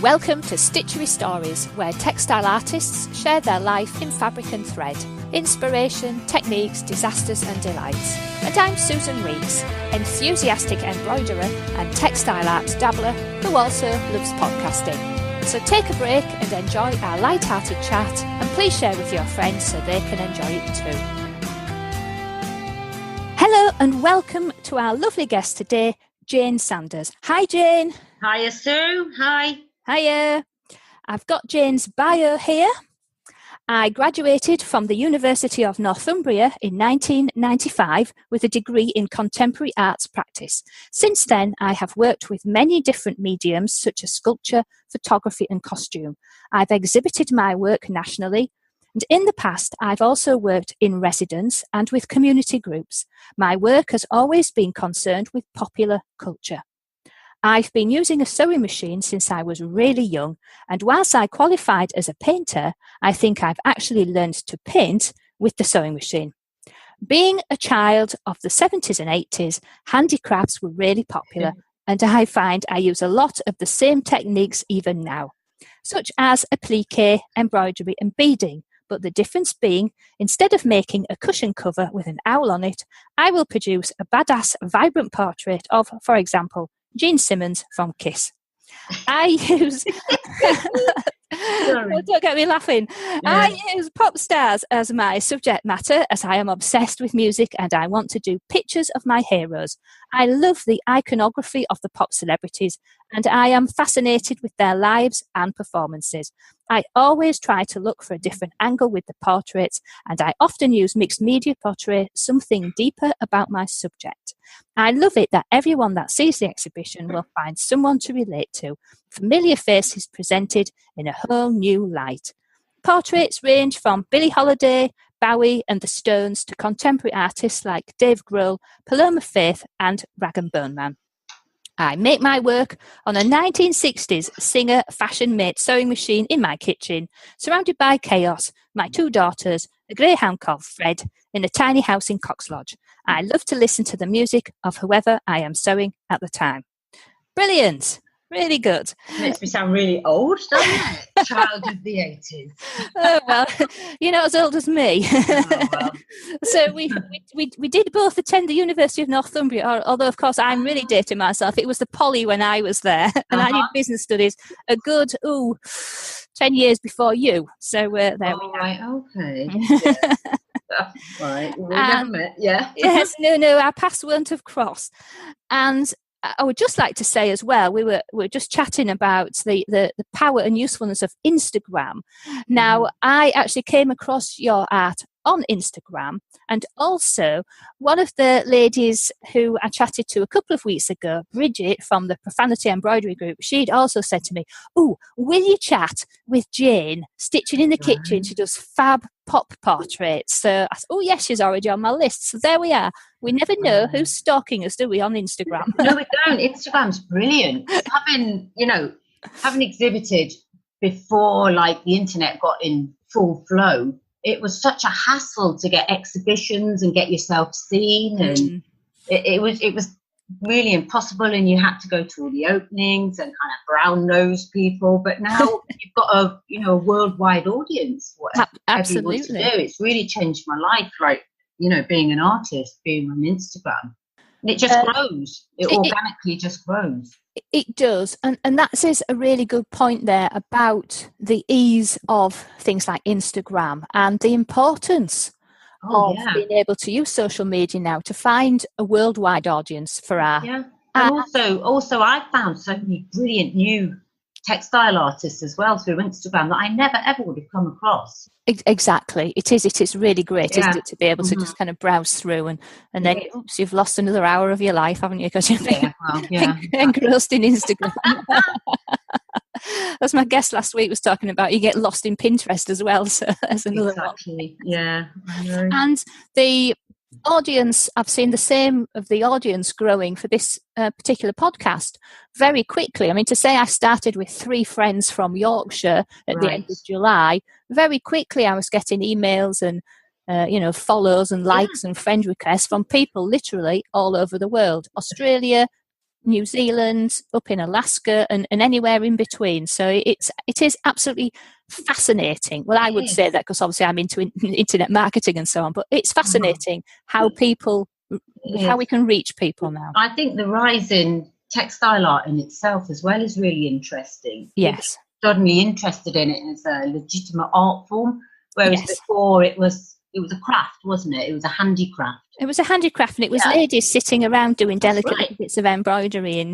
Welcome to Stitchery Stories, where textile artists share their life in fabric and thread, inspiration, techniques, disasters and delights. And I'm Susan Reeks, enthusiastic embroiderer and textile art dabbler who also loves podcasting. So take a break and enjoy our light-hearted chat, and please share with your friends so they can enjoy it too. Hello and welcome to our lovely guest today, Jane Sanders. Hi Jane. Hiya Sue. Hi. Hiya. I've got Jane's bio here. I graduated from the University of Northumbria in 1995 with a degree in contemporary arts practice. Since then, I have worked with many different mediums such as sculpture, photography and costume. I've exhibited my work nationally, and in the past, I've also worked in residence and with community groups. My work has always been concerned with popular culture. I've been using a sewing machine since I was really young, and whilst I qualified as a painter, I think I've actually learned to paint with the sewing machine. Being a child of the 70s and 80s, handicrafts were really popular, and I find I use a lot of the same techniques even now, such as applique, embroidery and beading. But the difference being, instead of making a cushion cover with an owl on it, I will produce a badass, vibrant portrait of, for example, Gene Simmons from Kiss. I use... Don't get me laughing. Yeah. I use pop stars as my subject matter, as I am obsessed with music and I want to do pictures of my heroes. I love the iconography of the pop celebrities and I am fascinated with their lives and performances. I always try to look for a different angle with the portraits, and I often use mixed media portrait, something deeper about my subject. I love it that everyone that sees the exhibition will find someone to relate to. Familiar faces presented in a whole new light. Portraits range from Billie Holiday, Bowie and the Stones to contemporary artists like Dave Grohl, Paloma Faith and Rag and Bone Man. I make my work on a 1960s Singer fashion-made sewing machine in my kitchen, surrounded by chaos, my two daughters, a greyhound called Fred, in a tiny house in Cox Lodge. I love to listen to the music of whoever I am sewing at the time. Brilliant. Really good. Makes me sound really old, doesn't it? Child of the 80s. Oh, well, you're not as old as me. Oh, well. So we did both attend the University of Northumbria, although, of course, I'm really dating myself. It was the Poly when I was there, and I did business studies a good, 10 years before you. So there we are. Right, okay. Yeah. Right, we never met, yeah. Yes, no, our paths won't have crossed. And I would just like to say as well, we were just chatting about the power and usefulness of Instagram. Now, I actually came across your art on Instagram, and also one of the ladies who I chatted to a couple of weeks ago, Bridget from the Profanity Embroidery Group, she'd also said to me, "Oh, will you chat with Jane, Stitching in the Kitchen? She does fab pop portraits." So I said, oh yes, she's already on my list. So there we are. We never know who's stalking us, do we, on Instagram? No, we don't. Instagram's brilliant. Having exhibited before, like, the internet got in full flow, it was such a hassle to get exhibitions and get yourself seen, and it was really impossible, and you had to go to all the openings and kind of brown nose people. But now you've got a worldwide audience. Absolutely, to do. It's really changed my life. Like, being an artist, being on Instagram, and it just grows. It organically just grows. It does, and that is a really good point there about the ease of things like Instagram and the importance of being able to use social media now to find a worldwide audience for our... Yeah, and also I found so many brilliant new textile artists as well through Instagram that I never ever would have come across. Exactly. It is really great, isn't it, to be able to just kind of browse through and then oops, you've lost another hour of your life, haven't you, because you've been engrossed in Instagram. As my guest last week was talking about, you get lost in Pinterest as well, so there's another one. Yeah, I know. And the audience, I've seen the same of the audience growing for this particular podcast very quickly. I mean, to say I started with 3 friends from Yorkshire at the end of July, very quickly I was getting emails and follows and likes and friend requests from people literally all over the world. Australia, New Zealand, up in Alaska, and anywhere in between. So it is absolutely fascinating. Well, I would say that because obviously I'm into internet marketing and so on, but it's fascinating how we can reach people now. I think the rise in textile art in itself as well is really interesting. Yes. People are suddenly interested in it as a legitimate art form, whereas before it was a craft, wasn't it? It was a handicraft. It was a handicraft, and it was ladies sitting around doing delicate little bits of embroidery, and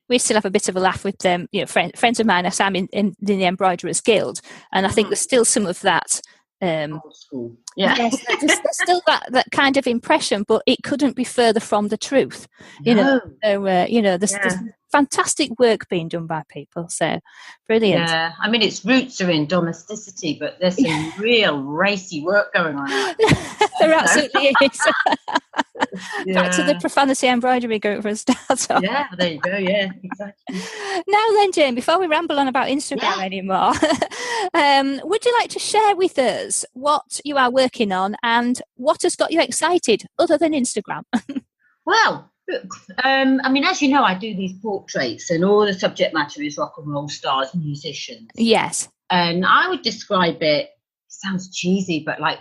we still have a bit of a laugh with them. Friends of mine, I'm in the Embroiderers Guild, and I think there's still some of that. Old school. Yeah. Yes, there's still that kind of impression, but it couldn't be further from the truth. There's fantastic work being done by people, so brilliant. Yeah, I mean, its roots are in domesticity, but there's some real racy work going on. There absolutely is. Back to the profanity embroidery group for a start off. Yeah, there you go. Yeah, exactly. Now then, Jane, before we ramble on about Instagram anymore, would you like to share with us what you are working on and what has got you excited other than Instagram? Well, look, I mean, as you know, I do these portraits, and all the subject matter is rock and roll stars, musicians. Yes. And I would describe it sounds cheesy, but like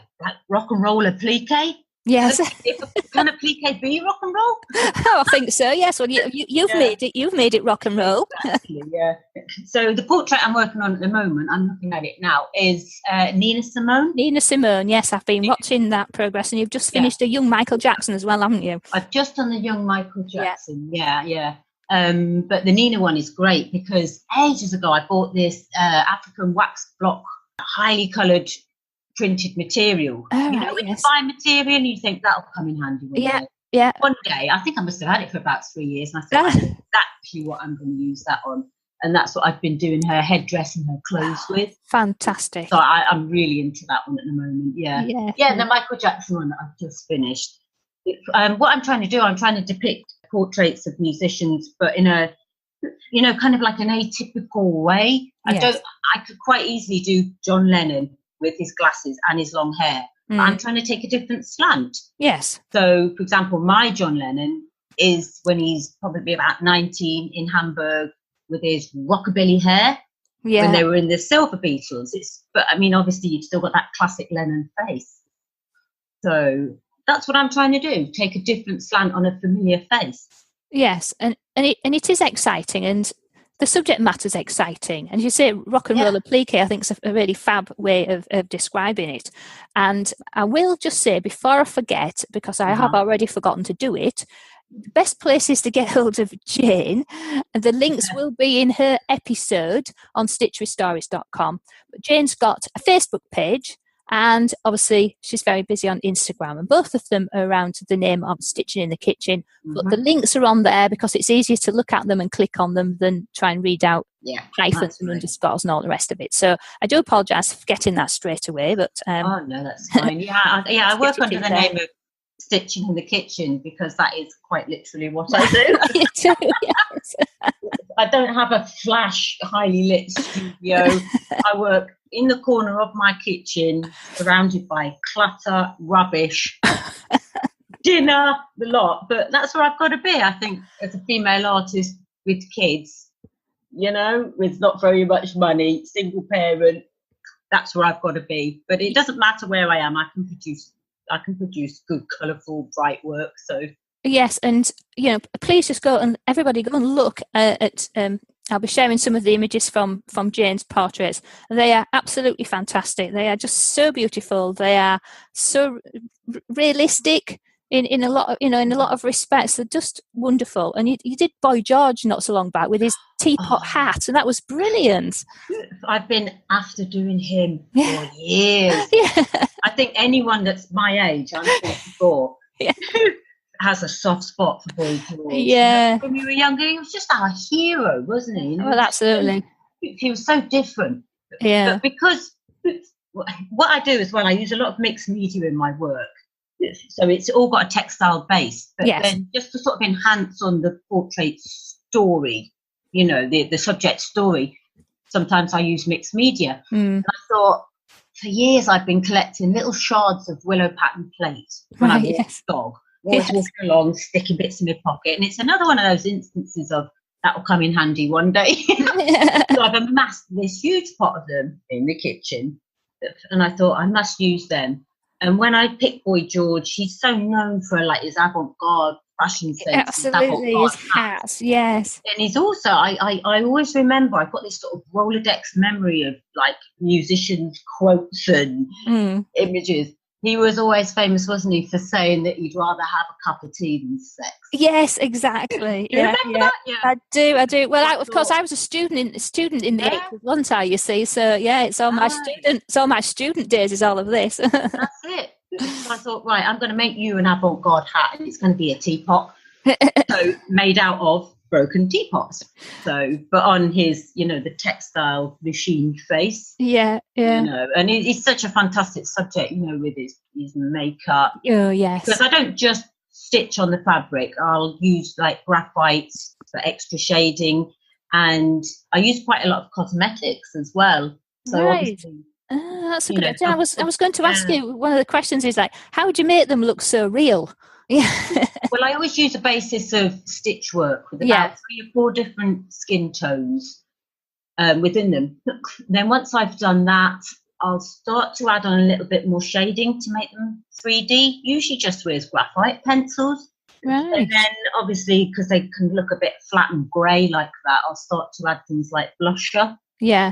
rock and roll applique. Yes. Can applique be rock and roll? Oh, I think so. Yes. Well, you've made it. You've made it rock and roll. Exactly, yeah. So the portrait I'm working on at the moment, I'm looking at it now, is Nina Simone. Nina Simone. Yes, I've been watching that progress, and you've just finished a young Michael Jackson as well, haven't you? I've just done the young Michael Jackson. Yeah. But the Nina one is great because ages ago I bought this African wax block, highly coloured printed material. When you buy material and you think that'll come in handy one day. Yeah. One day, I think I must have had it for about 3 years, and I thought, I know exactly what I'm going to use that on. And that's what I've been doing her headdress and her clothes with. Fantastic. So I'm really into that one at the moment. Yeah. And the Michael Jackson one that I've just finished. What I'm trying to do, I'm trying to depict portraits of musicians, but in a, kind of like an atypical way. I could quite easily do John Lennon with his glasses and his long hair. I'm trying to take a different slant. Yes. So, for example, my John Lennon is when he's probably about 19 in Hamburg with his rockabilly hair when they were in the Silver Beatles. But I mean, obviously, you've still got that classic Lennon face. So that's what I'm trying to do, take a different slant on a familiar face. Yes, and it is exciting, and the subject matter is exciting. And you say rock and roll applique, I think is a really fab way of describing it. And I will just say, before I forget, because I have already forgotten to do it, the best places to get hold of Jane, and the links will be in her episode on stitcherystories.com. But Jane's got a Facebook page, and obviously she's very busy on Instagram, and both of them are around the name of Stitching in the Kitchen. But the links are on there because it's easier to look at them and click on them than try and read out hyphens and underscores and all the rest of it. So I do apologise for getting that straight away. But oh no, that's fine. I work under the name of Stitching in the Kitchen because that is quite literally what I do. You do, yes. I don't have a flash, highly lit studio. I work in the corner of my kitchen, surrounded by clutter, rubbish, dinner, the lot. But that's where I've got to be, I think, as a female artist with kids, with not very much money, single parent. That's where I've got to be. But it doesn't matter where I am. I can produce good, colourful, bright work. So yes, and please just everybody go and look at. I'll be sharing some of the images from Jane's portraits. They are absolutely fantastic. They are just so beautiful. They are so realistic in a lot of respects. They're just wonderful. And you did Boy George not so long back with his teapot hat, and that was brilliant. I've been after doing him for years. I think anyone that's my age, I'm 44, has a soft spot for Boy George. Yeah. When we were younger, he was just our hero, wasn't he? Well, absolutely. He was so different. Yeah. But because what I do as well, I use a lot of mixed media in my work. So it's all got a textile base. But then just to sort of enhance on the portrait story, the subject story, sometimes I use mixed media. And I thought, for years I've been collecting little shards of willow pattern plate when I walk the dog. always walking along, sticking bits in my pocket. And it's another one of those instances of that will come in handy one day. So I've amassed this huge pot of them in the kitchen, and I thought I must use them. And when I picked Boy George, he's so known for like his avant-garde fashion sense. Absolutely, his hats, yes. And he's also, I always remember, I've got this sort of Rolodex memory of like musicians' quotes and images. He was always famous, wasn't he, for saying that he'd rather have a cup of tea than sex. Yes, exactly. Do you remember that? Yeah. I do. Well, of course, I was a student in the 80s, wasn't I? You see, so yeah, it's all my student days. Is all of this. That's it. So I thought, right, I'm going to make you an avant-garde hat, and it's going to be a teapot, so made out of broken teapots. So, but on his, the textile machine face. Yeah. And he's such a fantastic subject, with his makeup. Oh, yes. Because I don't just stitch on the fabric. I'll use like graphite for extra shading, and I use quite a lot of cosmetics as well. So obviously, that's a good idea. I was going to ask you, one of the questions is like, how would you make them look so real? Yeah. Well, I always use a basis of stitch work with about 3 or 4 different skin tones within them. Then once I've done that, I'll start to add on a little bit more shading to make them 3D, usually just with graphite pencils. Right. And then obviously, because they can look a bit flat and grey like that, I'll start to add things like blusher. Yeah.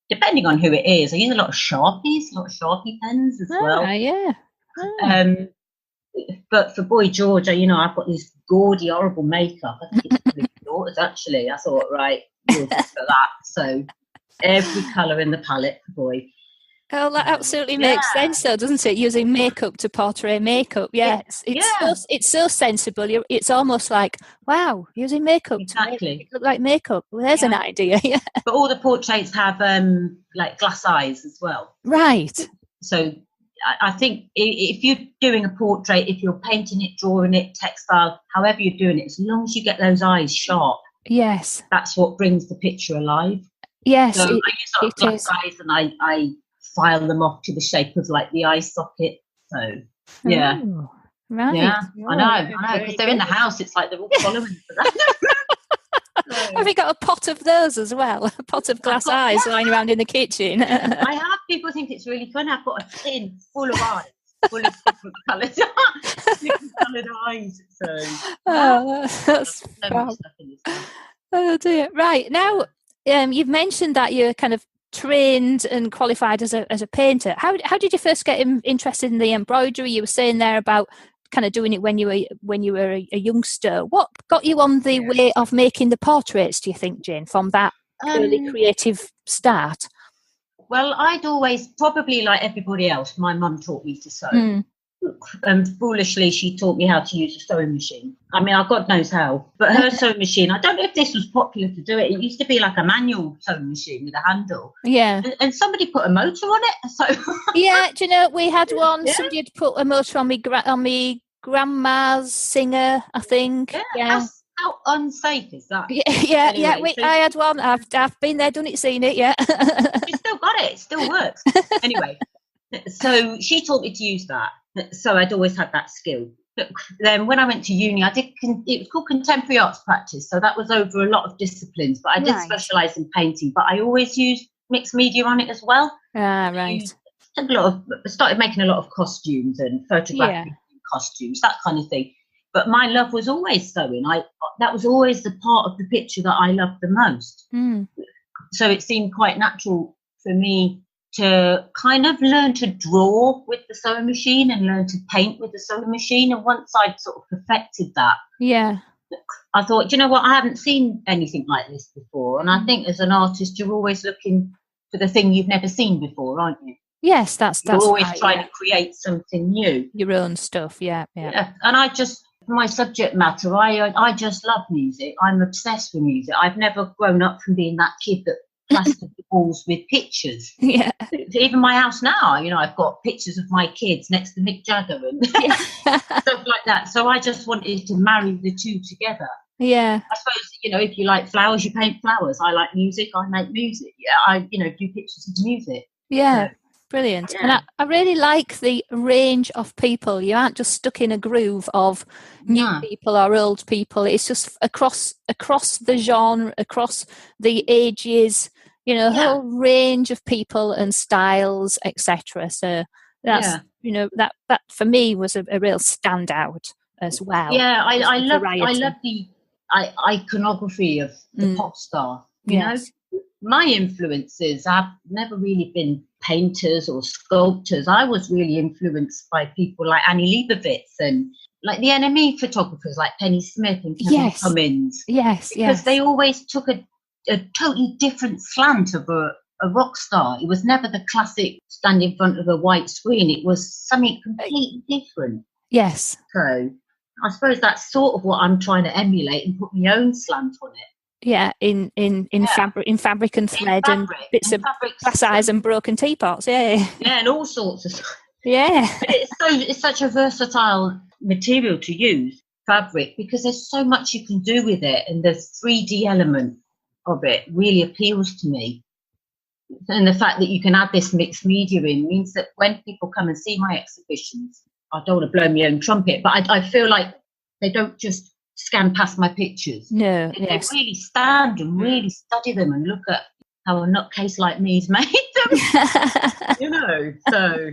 Depending on who it is. I use a lot of Sharpie pens as well. Yeah. But for Boy George, I've got this gaudy, horrible makeup. I think it's really daughters, actually. I thought, right, yours is for that. So every colour in the palette for Boy. Oh, that absolutely makes sense, though, doesn't it? Using makeup to portray makeup. Yes, it's so sensible. It's almost like, wow, using makeup to make it look like makeup. Well, there's an idea. Yeah. But all the portraits have like glass eyes as well. Right. So I think if you're doing a portrait, if you're painting it, drawing it, textile, however you're doing it, as long as you get those eyes sharp, yes, that's what brings the picture alive. Yes, so I use sort of glass eyes, and I file them off to the shape of like the eye socket. So yeah, right, yeah, I know, because they're in the house. It's like they're all following for that. Have you got a pot of those as well? A pot of glass eyes lying around in the kitchen? I have. People think it's really fun. I've got a tin full of eyes, full of different coloured eyes. So, that's fab. Oh dear. Right, now, you've mentioned that you're kind of trained and qualified as a painter. How did you first get interested in the embroidery? You were saying there about kind of doing it when you were a youngster. What got you on the way of making the portraits, do you think, Jane, from that early creative start? Well, I'd always, probably like everybody else, my mum taught me to sew. And foolishly, she taught me how to use a sewing machine. I mean, God knows how, but her sewing machine, I don't know if this was popular to do it. It used to be like a manual sewing machine with a handle. Yeah. And somebody put a motor on it. So yeah, do you know, we had one. Yeah. Somebody had put a motor on me grandma's Singer, I think. Yeah. How unsafe is that? Yeah, anyway, I had one. I've been there, done it, seen it, yeah. You still got it. It still works. Anyway, so she taught me to use that. So I'd always had that skill. But then when I went to uni, it was called contemporary arts practice. So that was over a lot of disciplines, but I did specialise in painting. But I always used mixed media on it as well. Right. Started making a lot of costumes and photographic costumes, that kind of thing. But my love was always sewing. That was always the part of the picture that I loved the most. So it seemed quite natural for me to kind of learn to draw with the sewing machine and learn to paint with the sewing machine. And once I'd sort of perfected that, I thought, you know what, I haven't seen anything like this before. And I think as an artist, you're always looking for the thing you've never seen before, aren't you? Yes, that's you're always trying to create something new. Your own stuff, yeah. And my subject matter, I just love music. I'm obsessed with music. I've never grown up from being that kid that plastered the walls with pictures. Yeah. Even my house now, I've got pictures of my kids next to Mick Jagger and stuff like that. So I just wanted to marry the two together. Yeah. I suppose, if you like flowers, you paint flowers. I like music, I make music. Yeah, I do pictures of music. Yeah. Brilliant. Yeah. And I really like the range of people. You aren't just stuck in a groove of new people or old people. It's just across the genre, across the ages, a whole range of people and styles, etc. So that's, that for me was a real standout as well. Yeah, I love variety. the iconography of the pop star. You know, my influences have never really been painters or sculptors. I was really influenced by people like Annie Leibovitz and like the NME photographers like Penny Smith and Kevin Cummins. Because they always took a totally different slant of a rock star. It was never the classic stand in front of a white screen. It was something completely different. Yes. So I suppose that's sort of what I'm trying to emulate and put my own slant on it. Yeah, in fabric and thread and bits of glass eyes and broken teapots. Yeah, and all sorts of stuff. Yeah, it's such a versatile material to use, fabric, because there's so much you can do with it, and the 3D element of it really appeals to me. And the fact that you can add this mixed media in means that when people come and see my exhibitions, I don't want to blow my own trumpet, but I feel like they don't just scan past my pictures. No, they really stand and really study them and look at how a nutcase like me's made them. So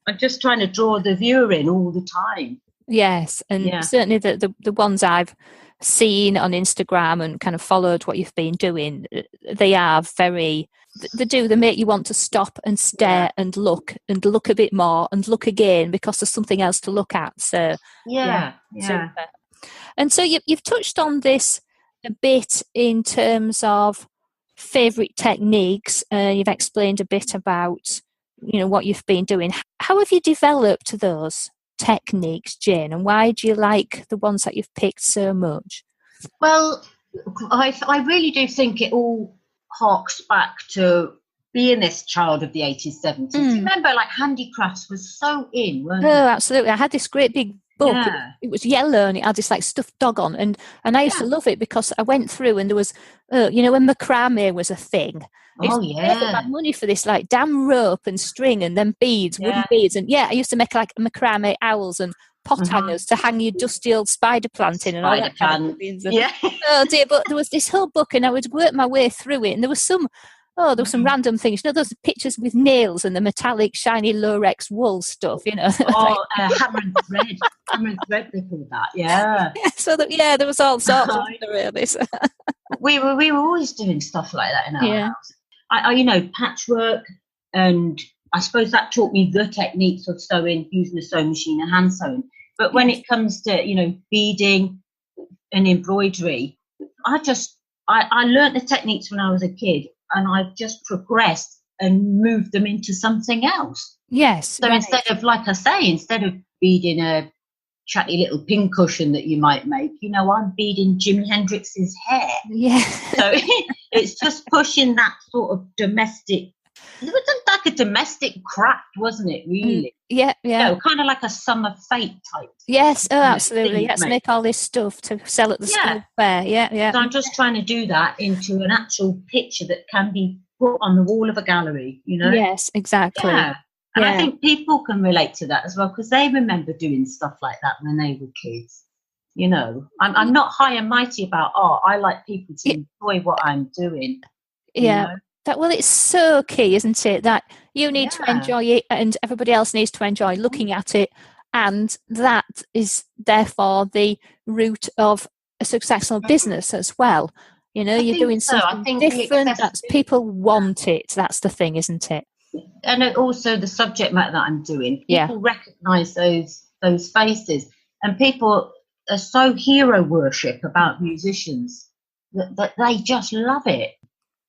I'm just trying to draw the viewer in all the time. Yes, and certainly the ones I've seen on Instagram and kind of followed what you've been doing, they are very, they make you want to stop and stare and look a bit more and look again because there's something else to look at. So super. And so you've touched on this a bit in terms of favourite techniques. You've explained a bit about, what you've been doing. How have you developed those techniques, Jane, and why do you like the ones that you've picked so much? Well, I really do think it all harks back to being this child of the 80s, 70s. Do you remember, like, handicrafts was so in, weren't they? Oh, absolutely. I had this great big book. It was yellow and it had this like stuffed dog on, and I used to love it because I went through and there was when macrame was a thing. I had money for this like damn rope and string and then beads, wooden beads, and I used to make like macrame owls and pot hangers to hang your dusty old spider plant in and all that kind of things. Oh dear, but there was this whole book and I would work my way through it, and there was some random things. Those pictures with nails and the metallic, shiny Lorex wool stuff, hammer and thread. Hammer and thread, they call that, So there was all sorts of really. We were always doing stuff like that in our house. I patchwork, and I suppose that taught me the techniques of sewing, using a sewing machine and hand sewing. But when it comes to, beading and embroidery, I learnt the techniques when I was a kid, and I've just progressed and moved them into something else. Yes. So instead of beading a chatty little pincushion that you might make, I'm beading Jimi Hendrix's hair. Yeah. So it's just pushing that sort of domestic. It was like a domestic craft, wasn't it, really? Yeah. Kind of like a summer fete type. Yes, absolutely. Let's make all this stuff to sell at the school fair. Yeah. So I'm just trying to do that into an actual picture that can be put on the wall of a gallery, Yes, exactly. Yeah. And I think people can relate to that as well, because they remember doing stuff like that when they were kids. I'm not high and mighty about art. I like people to enjoy what I'm doing. Yeah. Well, it's so key, isn't it, that you need to enjoy it and everybody else needs to enjoy looking at it, and that is therefore the root of a successful business as well. You're doing something different. That's people want it. That's the thing, isn't it? And also the subject matter that I'm doing. People recognise those faces, and people are so hero worship about musicians that they just love it.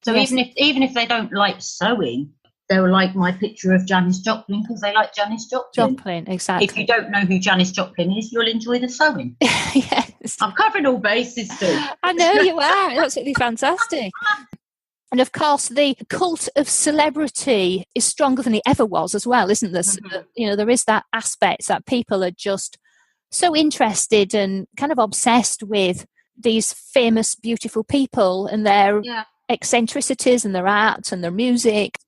So even if they don't like sewing, they'll like my picture of Janis Joplin because they like Janis Joplin. Exactly. If you don't know who Janis Joplin is, you'll enjoy the sewing. Yes. I'm covering all bases too. I know you are. Absolutely fantastic. And of course, the cult of celebrity is stronger than it ever was as well, isn't there? Mm-hmm. There is that aspect that people are just so interested and kind of obsessed with these famous, beautiful people and their eccentricities and their art and their music.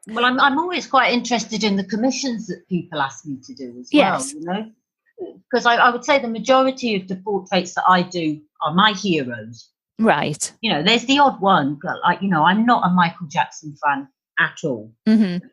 Well, I'm always quite interested in the commissions that people ask me to do as well, Yes. you know, because I would say the majority of the portraits that I do are my heroes. Right. You know, there's the odd one, but like, you know, I'm not a Michael Jackson fan at all. Mm-hmm.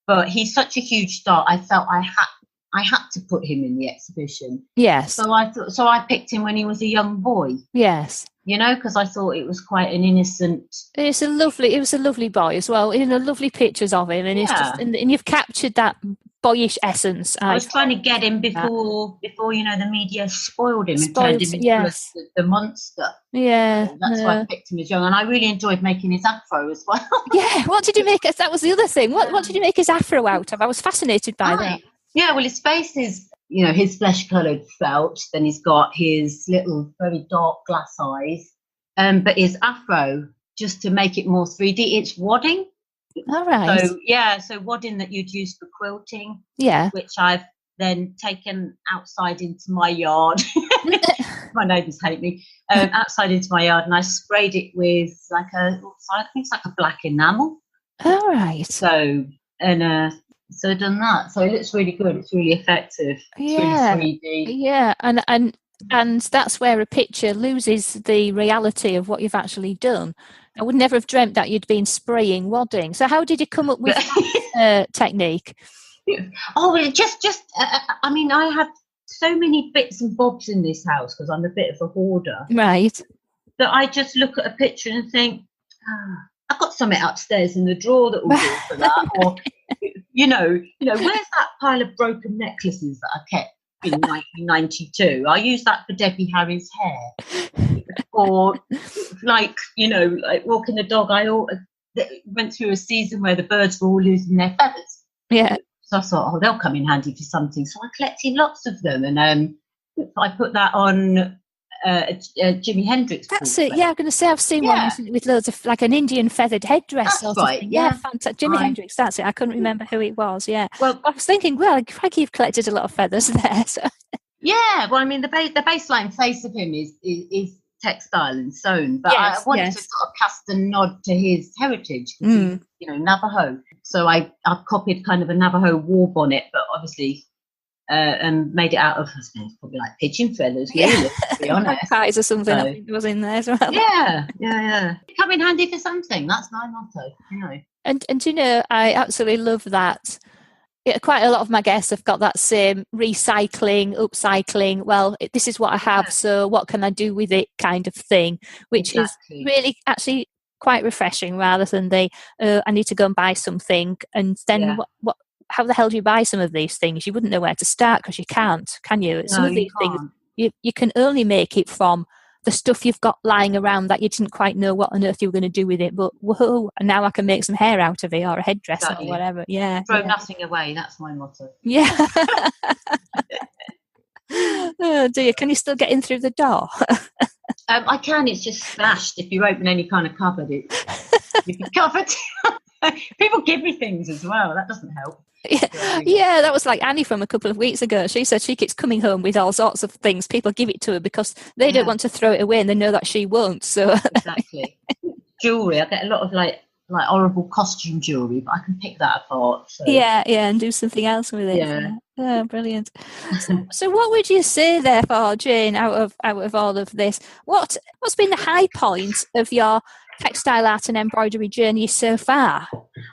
But he's such a huge star. I felt I had to put him in the exhibition. Yes. So I picked him when he was a young boy. Yes. You know, because I thought it was quite an innocent. It was a lovely boy as well. You know, lovely pictures of him, and it's just, and you've captured that boyish essence. I was trying to get him before you know the media spoiled him and turned him into the monster. Yeah, so that's why I picked him as young, and I really enjoyed making his afro as well. Yeah, what did you make? That was the other thing. What did you make his afro out of? I was fascinated by that. Yeah, well, his face is, you know, his flesh-coloured felt. Then he's got his little, very dark glass eyes. But his afro, just to make it more 3D, it's wadding. All right. So wadding that you'd use for quilting. Yeah. Which I've then taken outside into my yard. My neighbours hate me. Outside into my yard, and I sprayed it with I think it's like a black enamel. All right. So I've done that. So it looks really good. It's really effective. It's really 3D. Yeah, and that's where a picture loses the reality of what you've actually done. I would never have dreamt that you'd been spraying wadding. So how did you come up with that technique? Oh, well, I mean, I have so many bits and bobs in this house because I'm a bit of a hoarder. Right. That I just look at a picture and think, I've got something upstairs in the drawer that will do for that. Or, you know, where's that pile of broken necklaces that I kept in 1992? I use that for Debbie Harry's hair. Or like, you know, like walking the dog, I went through a season where the birds were all losing their feathers. Yeah. So I thought, they'll come in handy for something. So I collected lots of them, and I put that on Jimi Hendrix. That's it. Yeah, I'm going to say I've seen one with loads of like an Indian feathered headdress. That's right. Yeah, fantastic. Jimi Hendrix. That's it. I couldn't remember who it was. Yeah. Well, I was thinking, well, crikey, you've collected a lot of feathers there. So. Yeah. Well, I mean, the baseline face of him is textile and sewn, but I wanted to sort of cast a nod to his heritage. He's, you know, Navajo. So I've copied kind of a Navajo war bonnet, but obviously. And made it out of probably like pigeon feathers, really, to be honest. Pies or something, I think was in there as well. Yeah. Come in handy for something. That's my motto, you know. And you know, I absolutely love that. Yeah, quite a lot of my guests have got that same recycling, upcycling. Well, this is what I have, so what can I do with it kind of thing, which is really actually quite refreshing, rather than I need to go and buy something, and then what how the hell do you buy some of these things? You wouldn't know where to start because you can't, can you? Some of these things, you can only make it from the stuff you've got lying around that you didn't quite know what on earth you were going to do with it. But whoa, now I can make some hair out of it, or a headdress or whatever. Yeah. Throw nothing away. That's my motto. Yeah. Oh dear, can you still get in through the door? I can. It's just smashed. If you open any kind of cupboard, you'd be covered. People give me things as well. That doesn't help. Yeah, that was like Annie from a couple of weeks ago. She said she keeps coming home with all sorts of things. People give it to her because they don't want to throw it away, and they know that she won't. So exactly. Jewelry. I get a lot of like horrible costume jewelry, but I can pick that apart. So. Yeah, and do something else with it. Yeah. Oh, brilliant. So what would you say therefore, Jane, out of all of this, what's been the high point of your textile art and embroidery journey so far?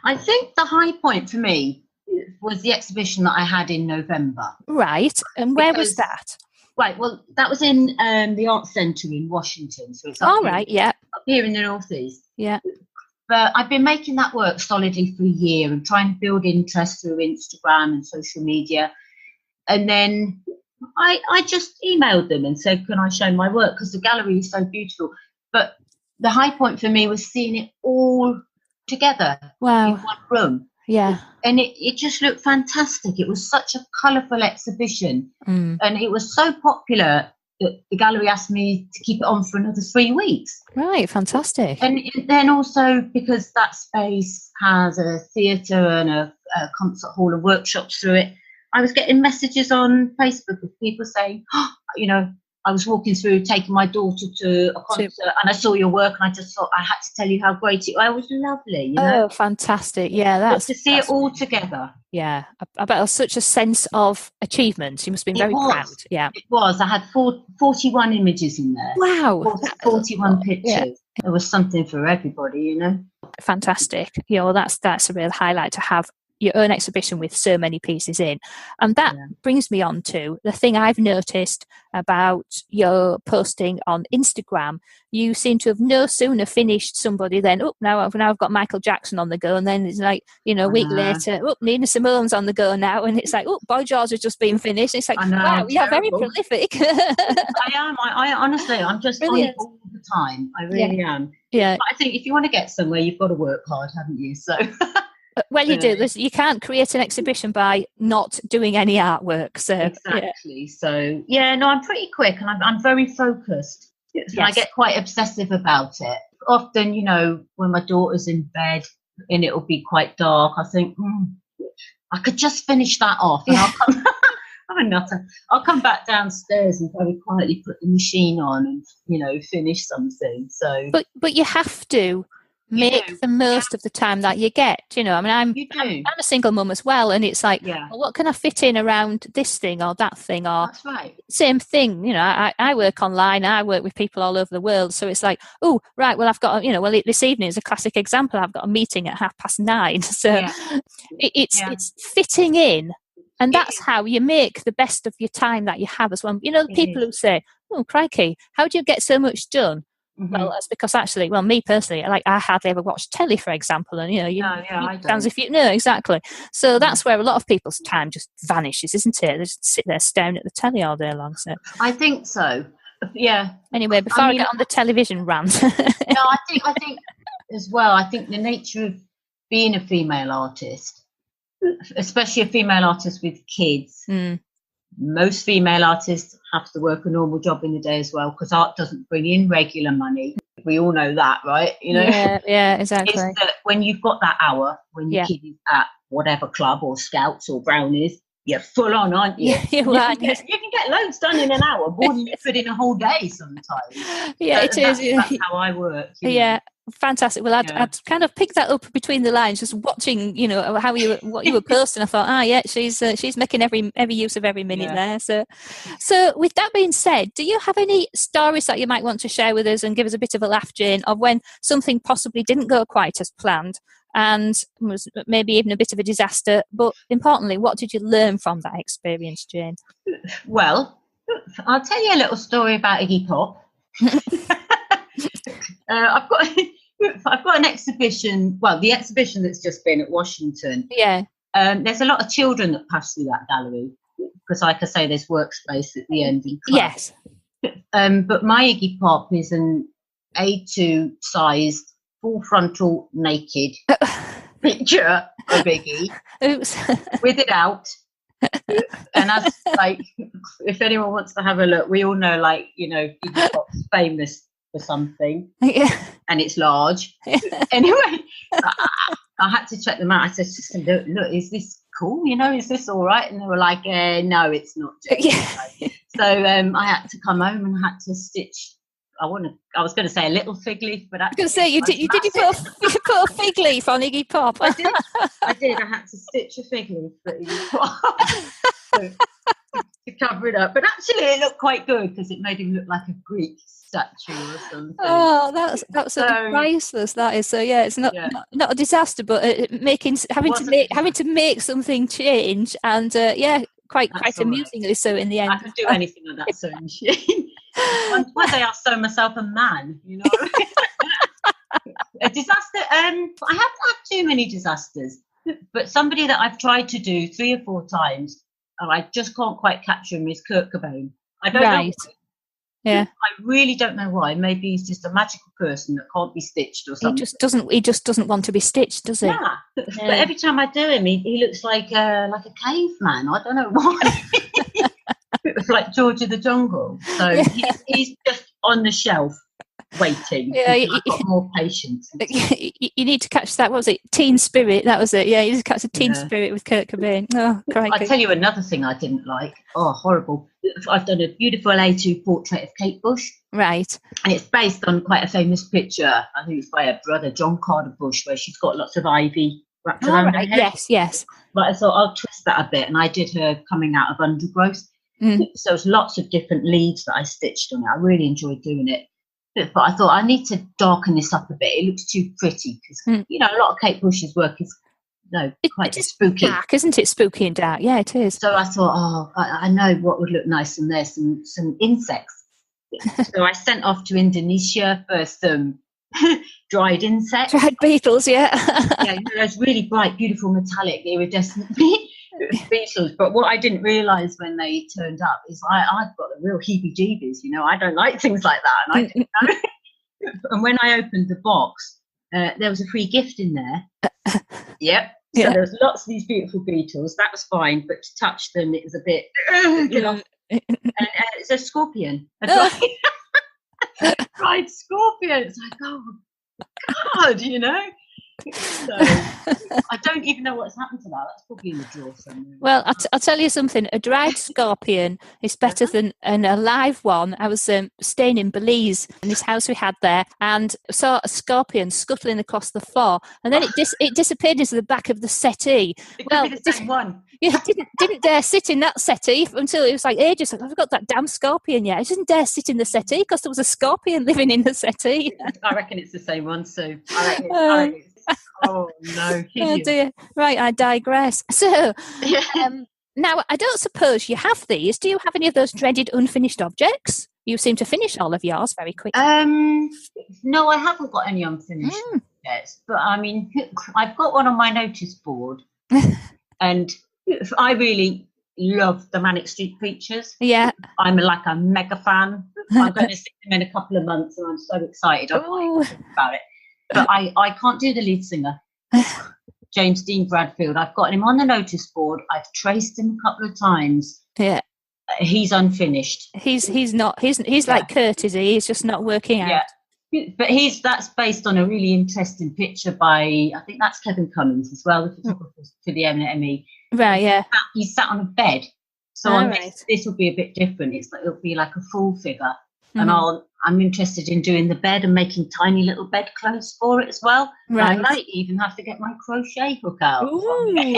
I think the high point for me was the exhibition that I had in November. Right, and where was that? Right, well, that was in the Arts Centre in Washington. So it's up here in the Northeast. Yeah. But I've been making that work solidly for a year and trying to build interest through Instagram and social media. And then I just emailed them and said, can I show my work? Because the gallery is so beautiful. But the high point for me was seeing it all together in one room. Yeah. And it just looked fantastic. It was such a colourful exhibition. And it was so popular that the gallery asked me to keep it on for another 3 weeks. Right, fantastic. And then also because that space has a theatre and a concert hall and workshops through it, I was getting messages on Facebook of people saying, you know, I was walking through, taking my daughter to a concert, and I saw your work, and I just thought I had to tell you how great it was. It was lovely, you know. Oh, fantastic! Yeah, but to see it all together. Yeah, I bet it was such a sense of achievement. You must have been very proud. Yeah, it was. I had 41 images in there. Wow, 41 pictures. Yeah. There was something for everybody, you know. Fantastic. That's a real highlight to have your own exhibition with so many pieces in. And that brings me on to the thing I've noticed about your posting on Instagram. You seem to have no sooner finished somebody than, now I've got Michael Jackson on the go, and then it's like, a week later, Nina Simone's on the go now, and it's like, Boy George has just been finished. It's like, wow, you're very prolific. I am. I honestly, I'm just on it all the time. I really am. Yeah. But I think if you want to get somewhere, you've got to work hard, haven't you? So... Well, you do. You can't create an exhibition by not doing any artwork. So exactly. So I'm pretty quick, and I'm very focused. Yes. I get quite obsessive about it. Often, when my daughter's in bed and it'll be quite dark, I think I could just finish that off, and I'll come. I'm a nutter. I'll come back downstairs and very quietly put the machine on and finish something. So, but you have to make the most of the time that you get. I'm a single mum as well, and it's like, well, what can I fit in around this thing or that thing, or that's right. Same thing. I work online, I work with people all over the world, so it's like, I've got this evening is a classic example. I've got a meeting at 9:30, so it's fitting in, and that's how you make the best of your time that you have as well. The people who say, oh crikey, how do you get so much done? Mm-hmm. Well, that's because actually, me personally, I hardly ever watch telly, for example, and it sounds if you know exactly. So that's where a lot of people's time just vanishes, isn't it? They just sit there staring at the telly all day long. So I think so. Yeah. Anyway, before I get on the television rant, I think as well. I think the nature of being a female artist, especially a female artist with kids. Most female artists have to work a normal job in the day as well, because art doesn't bring in regular money. We all know that, right? Yeah, exactly. It's that when you've got that hour, when your kid is at whatever club or Scouts or Brownies, you're full on, aren't you? You can get loads done in an hour, more than you could in a whole day sometimes. Yeah, it is. That's how I work. Yeah. Fantastic. Well, I'd kind of picked that up between the lines, just watching, what you were posting. I thought, she's making every use of every minute there. So with that being said, do you have any stories that you might want to share with us and give us a bit of a laugh, Jane, of when something possibly didn't go quite as planned and was maybe even a bit of a disaster? But importantly, what did you learn from that experience, Jane? Well, I'll tell you a little story about Iggy Pop. I've got an exhibition. Well, the exhibition that's just been at Washington. Yeah. There's a lot of children that pass through that gallery because, like I say, there's workspace at the end. Yes. But my Iggy Pop is an A2 sized, full frontal, naked picture of Iggy. Oops. With it out. And that's if anyone wants to have a look, we all know, Iggy Pop's famous for something, and it's large. Anyway, I had to check them out. I said, look, is this cool? Is this all right? And they were like, no, it's not. So I had to come home and I had to stitch. I was going to say a little fig leaf, but actually, I was going to say, you put a fig leaf on Iggy Pop. I did. I had to stitch a fig leaf for Iggy Pop to cover it up. But actually, it looked quite good because it made him look like a Greek statue or something. Oh, that's priceless. That is. So yeah, it's not a disaster, but having to make something change, and quite amusingly so in the end. I could do anything on that sewing machine. One day I'll sew myself a man. A disaster. I haven't had too many disasters, but somebody that I've tried to do 3 or 4 times, and I just can't quite capture him, is Kurt Cobain. I don't know why. Yeah, I really don't know why. Maybe he's just a magical person that can't be stitched or something. He just doesn't want to be stitched, does he? Yeah. But every time I do him, he looks like a caveman. I don't know why. It was like George of the Jungle. So he's just on the shelf. waiting. Yeah, I've got more patience. You need to catch that. What was it? Teen Spirit. That was it. Yeah, you just catch the Teen Spirit with Kurt Cobain. Oh, crikey. I tell you another thing I didn't like. Oh, horrible. I've done a beautiful A2 portrait of Kate Bush. Right. And it's based on quite a famous picture. I think it's by her brother, John Carter Bush, where she's got lots of ivy wrapped around her head. Yes. But I thought I'll twist that a bit. And I did her coming out of undergrowth. So there's lots of different leaves that I stitched on it. I really enjoyed doing it. But I thought I need to darken this up a bit. It looks too pretty because, you know, a lot of Kate Bush's work is quite spooky. Dark, isn't it? Spooky and dark. Yeah, it is. So I thought, I know what would look nice, and there's some insects. So I sent off to Indonesia for some dried insects. Dried beetles, yeah. Yeah, those really bright, beautiful, metallic, iridescent beetles. But what I didn't realise when they turned up is I've got the real heebie-jeebies. You know, I don't like things like that. And I didn't know. And when I opened the box, there was a free gift in there. Yep. So there was lots of these beautiful beetles. That was fine, but to touch them, it was a bit, you know. And it's a scorpion. A dried scorpion. It's like, oh, God, you know. So I don't even know what's happened to that. That's probably in the drawer somewhere. Well, I'll tell you something. A dried scorpion is better than an alive one. I was staying in Belize in this house we had there, and saw a scorpion scuttling across the floor, and then it disappeared into the back of the settee. It could be the same one. Yeah, didn't dare sit in that settee until it was like ages. I've got that damn scorpion yet. I didn't dare sit in the settee because there was a scorpion living in the settee. I reckon it's the same one, so I reckon it's oh no! Oh dear. Right, I digress. So now, I don't suppose you have these. Do you have any of those dreaded unfinished objects? You seem to finish all of yours very quickly. No, I haven't got any unfinished objects. But I mean, I've got one on my notice board, and I really love the Manic Street Preachers. Yeah, I'm like a mega fan. I'm going to see them in a couple of months, and I'm so excited. I'm about it. But I can't do the lead singer, James Dean Bradfield. I've got him on the notice board. I've traced him a couple of times. Yeah, he's unfinished. He's not. He's like Kurt, is he? He's just not working out. Yeah, but that's based on a really interesting picture by, I think that's Kevin Cummins as well, the photographer for the ME. Right. Yeah. He's sat on a bed. So this will be a bit different. It'll be like a full figure, and I'm interested in doing the bed and making tiny little bed clothes for it as well. Right. I might even have to get my crochet hook out from the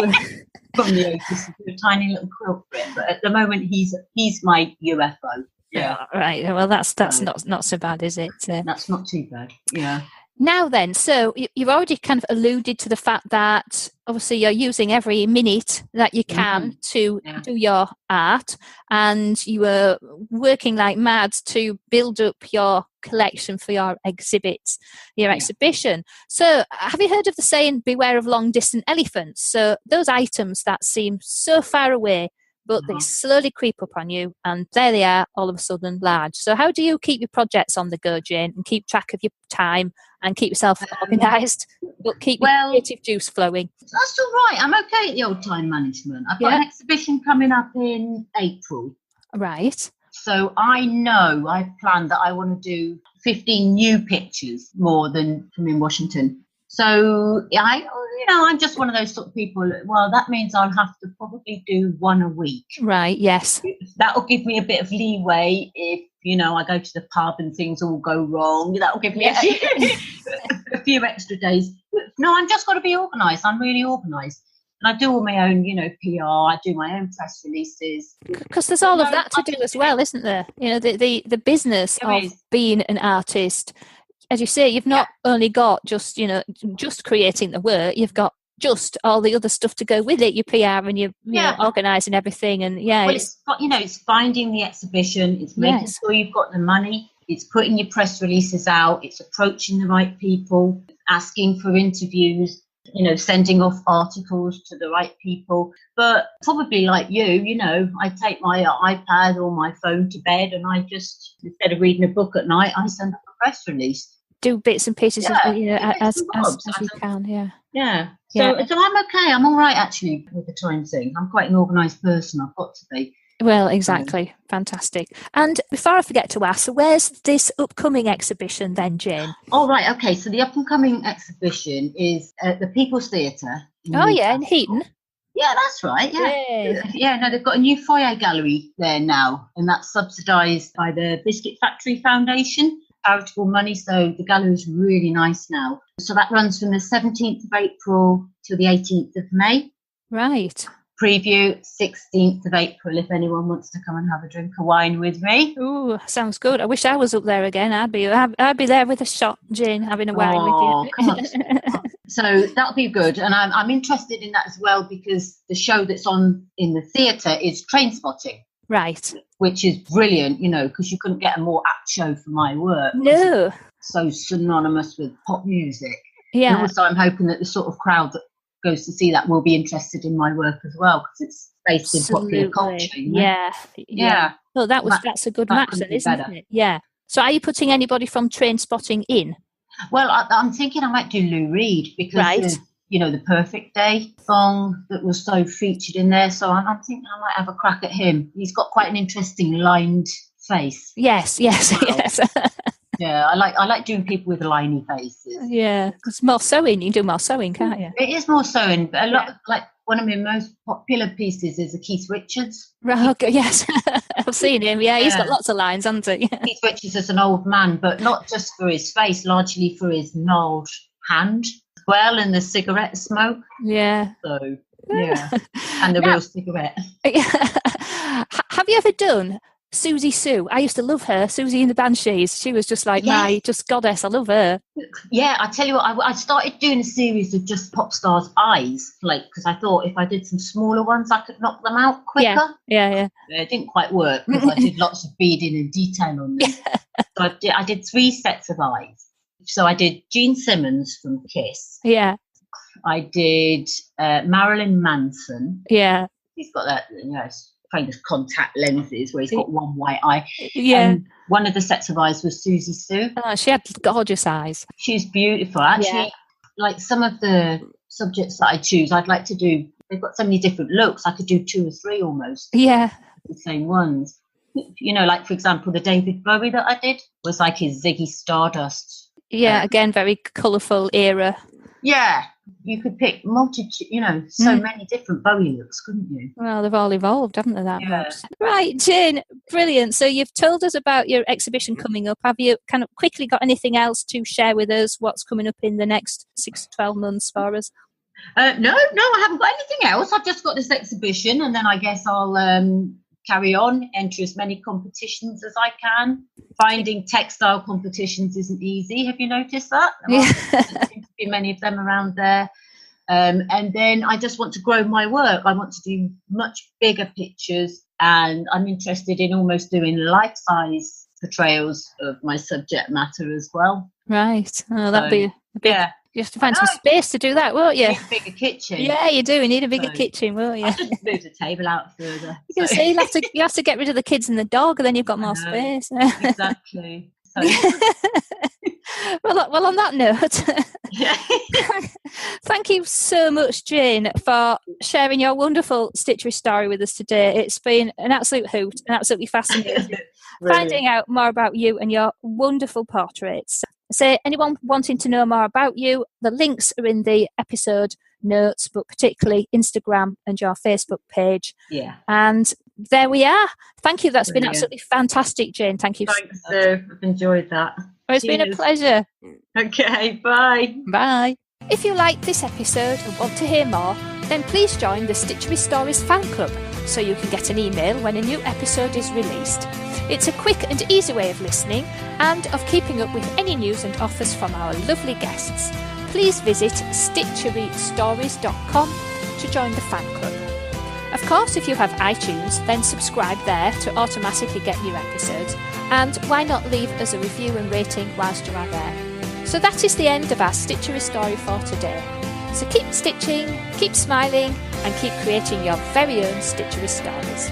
Otis and do a tiny little quilt for it. But at the moment, he's my UFO. Yeah. Right. Well, that's not so bad, is it? That's not too bad. Yeah. Now then, so you've already kind of alluded to the fact that obviously you're using every minute that you can to do your art, and you were working like mad to build up your collection for your exhibits, your exhibition. So have you heard of the saying, beware of long distant elephants? So those items that seem so far away, but they slowly creep up on you, and there they are, all of a sudden large. So how do you keep your projects on the go, Jane, and keep track of your time and keep yourself organised, but keep your creative juice flowing? That's all right. I'm okay at the old time management. I've got an exhibition coming up in April. Right. So I know I've planned that I want to do 15 new pictures more than from in Washington. So I'm just one of those sort of people. Well, that means I'll have to probably do one a week. Right. Yes. That'll give me a bit of leeway if I go to the pub and things all go wrong. That'll give me a few extra days. No, I'm just got to be organised. I'm really organised. And I do all my own, PR. I do my own press releases. Because there's all of that to do as well, isn't there? The business of being an artist. As you say, you've not only got just creating the work, you've got just all the other stuff to go with it, your PR and your organising everything. And it's finding the exhibition, it's making sure you've got the money, it's putting your press releases out, it's approaching the right people, asking for interviews, sending off articles to the right people. But probably like you, I take my iPad or my phone to bed, and I just, instead of reading a book at night, I send up a press release. Do bits and pieces as you can, So I'm okay. I'm all right, actually, with the time thing. I'm quite an organised person. I've got to be. Well, exactly. Fantastic. And before I forget to ask, so where's this upcoming exhibition then, Jane? Oh, right. Okay. So the up-and-coming exhibition is at the People's Theatre. Oh, yeah, in Heaton. Yeah, that's right. Yeah. Yay. Yeah, no, they've got a new foyer gallery there now, and that's subsidised by the Biscuit Factory Foundation, charitable money. So the gallery is really nice now. So that runs from the 17th of April to the 18th of May. Right. Preview 16th of April if anyone wants to come and have a drink of wine with me. Ooh, sounds good. I wish I was up there again. I'd be there with a shot, Jane, having a wine with you. Come on. So that'll be good, and I'm interested in that as well because the show that's on in the theatre is Train Spotting. Right. Which is brilliant, you know, because you couldn't get a more apt show for my work. No. So synonymous with pop music. Yeah. And also I'm hoping that the sort of crowd that goes to see that will be interested in my work as well because it's based in popular culture. You know? Yeah. Well, that's a good match then, isn't it? Yeah. So are you putting anybody from Train Spotting in? Well, I'm thinking I might do Lou Reed because you know, the Perfect Day song that was so featured in there. So I'm thinking I might have a crack at him. He's got quite an interesting lined face. Yes. Yeah, I like doing people with liney faces. Yeah, it's more sewing. You can do more sewing, can't you? It is more sewing, but a lot like one of my most popular pieces is a Keith Richards. Right, okay, yes. I've seen him. Yeah, he's got lots of lines, hasn't he? Keith Richards is an old man, but not just for his face, largely for his gnarled hand as well, and the cigarette smoke. Yeah. So, yeah. And the real cigarette. Have you ever done Susie Sue? I used to love her, Susie and the Banshees. She was just like my goddess. I love her. Yeah, I tell you what, I started doing a series of just pop stars' eyes, like because I thought if I did some smaller ones, I could knock them out quicker. Yeah. It didn't quite work because I did lots of beading and detail on them. So I did 3 sets of eyes. So I did Gene Simmons from Kiss. Yeah. I did Marilyn Manson. Yeah. He's got that, you know, kind of contact lenses where he's got one white eye. Yeah. One of the sets of eyes was Susie Sue. Oh, she had gorgeous eyes. She's beautiful. Actually, like some of the subjects that I choose, I'd like to do, they've got so many different looks. I could do 2 or 3 almost. Yeah. The same ones. You know, like, for example, the David Bowie that I did was like his Ziggy Stardust. Yeah, again, very colourful era. Yeah. You could pick multitude, you know, so many different Bowie looks, couldn't you? Well, they've all evolved, haven't they, that much? Right, Jane, brilliant. So you've told us about your exhibition coming up. Have you kind of quickly got anything else to share with us? What's coming up in the next 6 to 12 months for us? No, I haven't got anything else. I've just got this exhibition and then I guess I'll carry on, enter as many competitions as I can. Finding textile competitions isn't easy. Have you noticed that? There seems to be many of them around there. And then I just want to grow my work. I want to do much bigger pictures and I'm interested in almost doing life-size portrayals of my subject matter as well. Right. Oh, that'd be a big... Yeah. You have to find some space to do that, won't you? Need a bigger kitchen. Yeah, you do. You need a bigger kitchen, won't you? I should move the table out further. You can see you have to get rid of the kids and the dog, and then you've got more space. Exactly. So. well, on that note, thank you so much, Jane, for sharing your wonderful Stitchery story with us today. It's been an absolute hoot and absolutely fascinating finding out more about you and your wonderful portraits. So anyone wanting to know more about you, the links are in the episode notes, but particularly Instagram and your Facebook page. Yeah. And there we are. Thank you. That's been absolutely fantastic, Jane. Thank you. Thanks, Sue. I've enjoyed that. Well, it's been a pleasure. Okay, bye. Bye. If you liked this episode and want to hear more, then please join the Stitchery Stories fan club so you can get an email when a new episode is released. It's a quick and easy way of listening and of keeping up with any news and offers from our lovely guests. Please visit stitcherystories.com to join the fan club. Of course, if you have iTunes, then subscribe there to automatically get new episodes, and why not leave us a review and rating whilst you are there. So that is the end of our Stitchery story for today. So keep stitching, keep smiling, and keep creating your very own Stitchery stories.